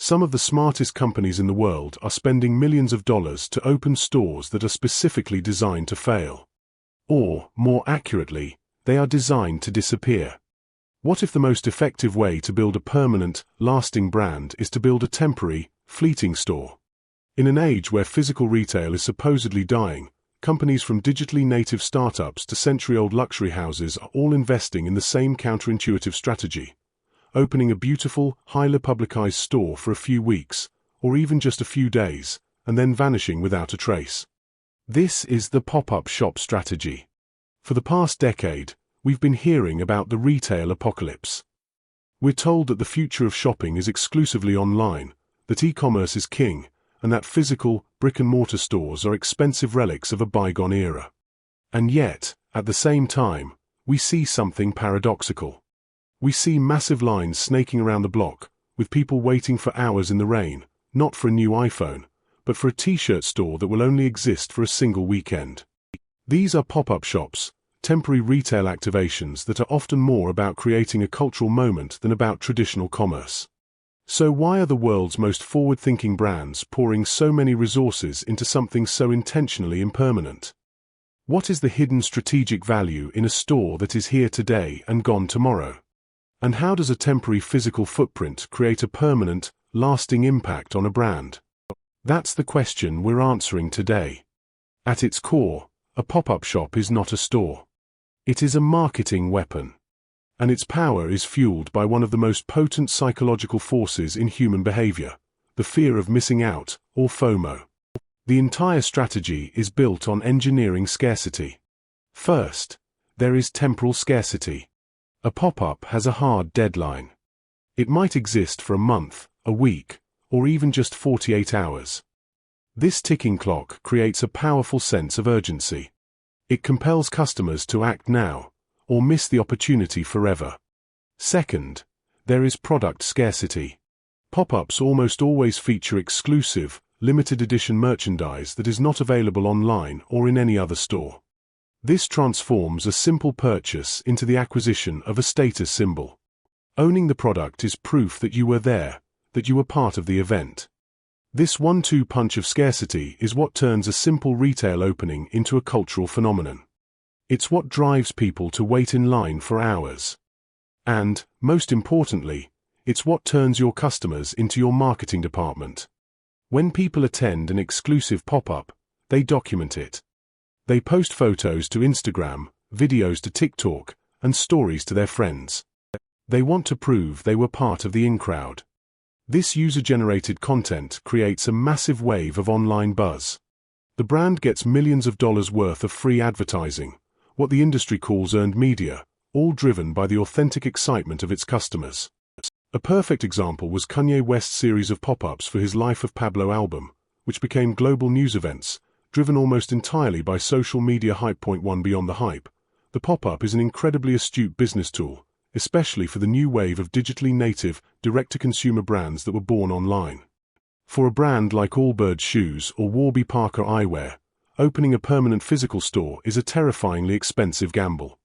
Some of the smartest companies in the world are spending millions of dollars to open stores that are specifically designed to fail. Or, more accurately, they are designed to disappear. What if the most effective way to build a permanent, lasting brand is to build a temporary, fleeting store? In an age where physical retail is supposedly dying, companies from digitally native startups to century-old luxury houses are all investing in the same counterintuitive strategy. Opening a beautiful, highly publicized store for a few weeks, or even just a few days, and then vanishing without a trace. This is the pop-up shop strategy. For the past decade, we've been hearing about the retail apocalypse. We're told that the future of shopping is exclusively online, that e-commerce is king, and that physical, brick-and-mortar stores are expensive relics of a bygone era. And yet, at the same time, we see something paradoxical. We see massive lines snaking around the block, with people waiting for hours in the rain, not for a new iPhone, but for a t-shirt store that will only exist for a single weekend. These are pop-up shops, temporary retail activations that are often more about creating a cultural moment than about traditional commerce. So why are the world's most forward-thinking brands pouring so many resources into something so intentionally impermanent? What is the hidden strategic value in a store that is here today and gone tomorrow? And how does a temporary physical footprint create a permanent, lasting impact on a brand? That's the question we're answering today. At its core, a pop-up shop is not a store. It is a marketing weapon. And its power is fueled by one of the most potent psychological forces in human behavior, the fear of missing out, or FOMO. The entire strategy is built on engineering scarcity. First, there is temporal scarcity. A pop-up has a hard deadline. It might exist for a month, a week, or even just 48 hours. This ticking clock creates a powerful sense of urgency. It compels customers to act now, or miss the opportunity forever. Second, there is product scarcity. Pop-ups almost always feature exclusive, limited edition merchandise that is not available online or in any other store. This transforms a simple purchase into the acquisition of a status symbol. Owning the product is proof that you were there, that you were part of the event. This one-two punch of scarcity is what turns a simple retail opening into a cultural phenomenon. It's what drives people to wait in line for hours. And, most importantly, it's what turns your customers into your marketing department. When people attend an exclusive pop-up, they document it. They post photos to Instagram, videos to TikTok, and stories to their friends. They want to prove they were part of the in-crowd. This user-generated content creates a massive wave of online buzz. The brand gets millions of dollars worth of free advertising, what the industry calls earned media, all driven by the authentic excitement of its customers. A perfect example was Kanye West's series of pop-ups for his Life of Pablo album, which became global news events, driven almost entirely by social media hype. One beyond the hype, the pop-up is an incredibly astute business tool, especially for the new wave of digitally native, direct-to-consumer brands that were born online. For a brand like Allbirds Shoes or Warby Parker Eyewear, opening a permanent physical store is a terrifyingly expensive gamble.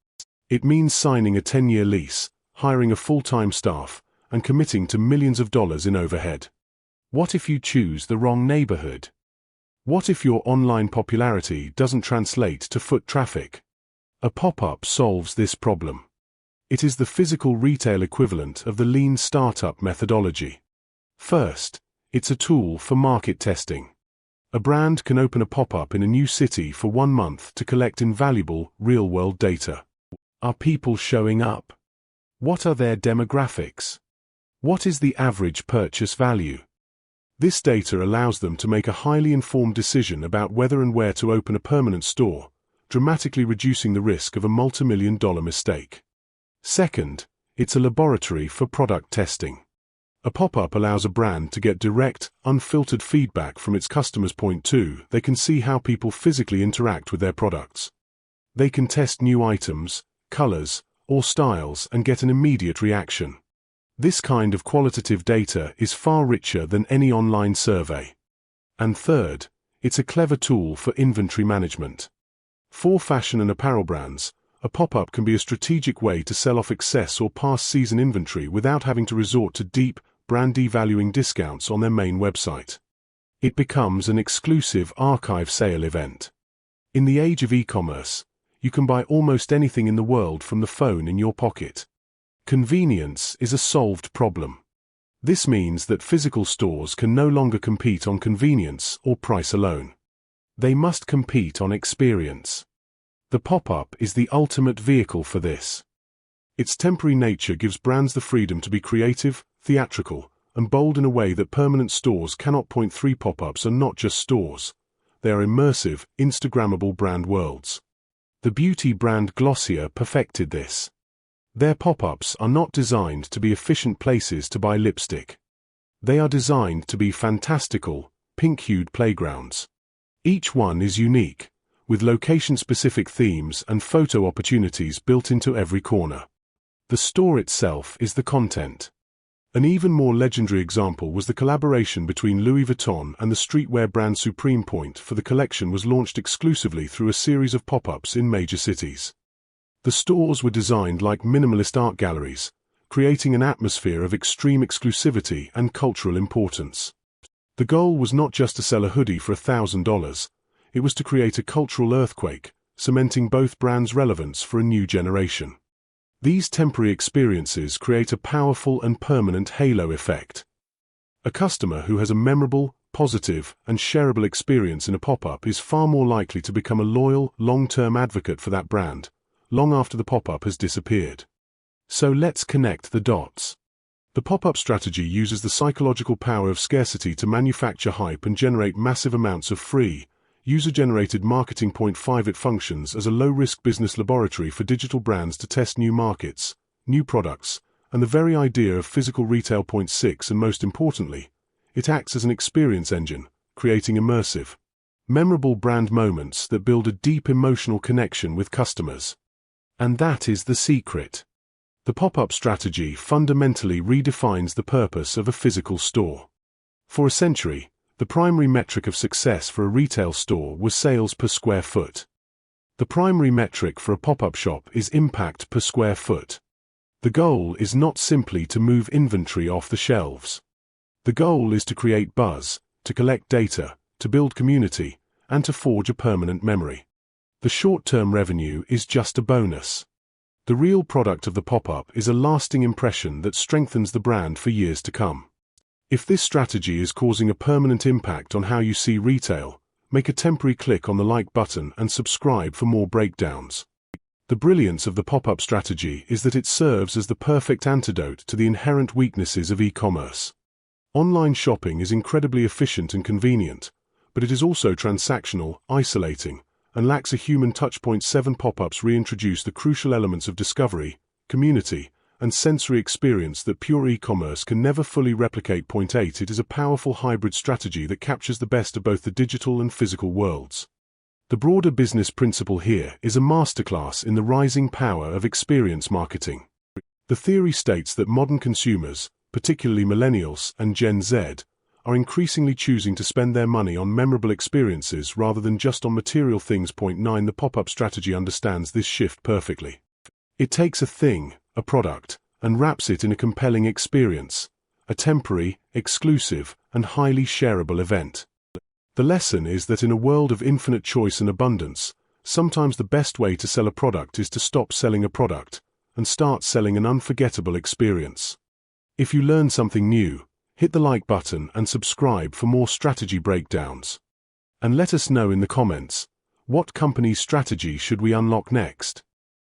It means signing a 10-year lease, hiring a full-time staff, and committing to millions of dollars in overhead. What if you choose the wrong neighborhood? What if your online popularity doesn't translate to foot traffic? A pop-up solves this problem. It is the physical retail equivalent of the lean startup methodology. First, it's a tool for market testing. A brand can open a pop-up in a new city for 1 month to collect invaluable, real-world data. Are people showing up? What are their demographics? What is the average purchase value? This data allows them to make a highly informed decision about whether and where to open a permanent store, dramatically reducing the risk of a multi-million-dollar mistake. Second, it's a laboratory for product testing. A pop-up allows a brand to get direct, unfiltered feedback from its customers. Point 2, they can see how people physically interact with their products. They can test new items, colors, or styles and get an immediate reaction. This kind of qualitative data is far richer than any online survey. And third, it's a clever tool for inventory management. For fashion and apparel brands, a pop-up can be a strategic way to sell off excess or past season inventory without having to resort to deep, brand devaluing discounts on their main website. It becomes an exclusive archive sale event. In the age of e-commerce, you can buy almost anything in the world from the phone in your pocket. Convenience is a solved problem. This means that physical stores can no longer compete on convenience or price alone. They must compete on experience. The pop-up is the ultimate vehicle for this. Its temporary nature gives brands the freedom to be creative, theatrical, and bold in a way that permanent stores cannot. 3 Pop-ups are not just stores. They are immersive, Instagrammable brand worlds. The beauty brand Glossier perfected this. Their pop-ups are not designed to be efficient places to buy lipstick. They are designed to be fantastical, pink-hued playgrounds. Each one is unique, with location-specific themes and photo opportunities built into every corner. The store itself is the content. An even more legendary example was the collaboration between Louis Vuitton and the streetwear brand Supreme. For the collection was launched exclusively through a series of pop-ups in major cities. The stores were designed like minimalist art galleries, creating an atmosphere of extreme exclusivity and cultural importance. The goal was not just to sell a hoodie for $1,000, it was to create a cultural earthquake, cementing both brands' relevance for a new generation. These temporary experiences create a powerful and permanent halo effect. A customer who has a memorable, positive, and shareable experience in a pop-up is far more likely to become a loyal, long-term advocate for that brand, long after the pop-up has disappeared. So let's connect the dots. The pop-up strategy uses the psychological power of scarcity to manufacture hype and generate massive amounts of free, user-generated marketing. 5 It functions as a low-risk business laboratory for digital brands to test new markets, new products, and the very idea of physical retail. 6 And most importantly, it acts as an experience engine, creating immersive, memorable brand moments that build a deep emotional connection with customers. And that is the secret. The pop-up strategy fundamentally redefines the purpose of a physical store. For a century, the primary metric of success for a retail store was sales per square foot. The primary metric for a pop-up shop is impact per square foot. The goal is not simply to move inventory off the shelves. The goal is to create buzz, to collect data, to build community, and to forge a permanent memory. The short-term revenue is just a bonus. The real product of the pop-up is a lasting impression that strengthens the brand for years to come. If this strategy is causing a permanent impact on how you see retail, make a temporary click on the like button and subscribe for more breakdowns. The brilliance of the pop-up strategy is that it serves as the perfect antidote to the inherent weaknesses of e-commerce. Online shopping is incredibly efficient and convenient, but it is also transactional, isolating, and lacks a human touch. 7 Pop-ups reintroduce the crucial elements of discovery, community, and sensory experience that pure e-commerce can never fully replicate. 8 It is a powerful hybrid strategy that captures the best of both the digital and physical worlds. The broader business principle here is a masterclass in the rising power of experience marketing. The theory states that modern consumers, particularly millennials and Gen Z, are increasingly choosing to spend their money on memorable experiences rather than just on material things. 9 The pop-up strategy understands this shift perfectly. It takes a thing, a product, and wraps it in a compelling experience, a temporary, exclusive, and highly shareable event. The lesson is that in a world of infinite choice and abundance, sometimes the best way to sell a product is to stop selling a product and start selling an unforgettable experience. If you learn something new, hit the like button and subscribe for more strategy breakdowns. And let us know in the comments, what company's strategy should we unlock next?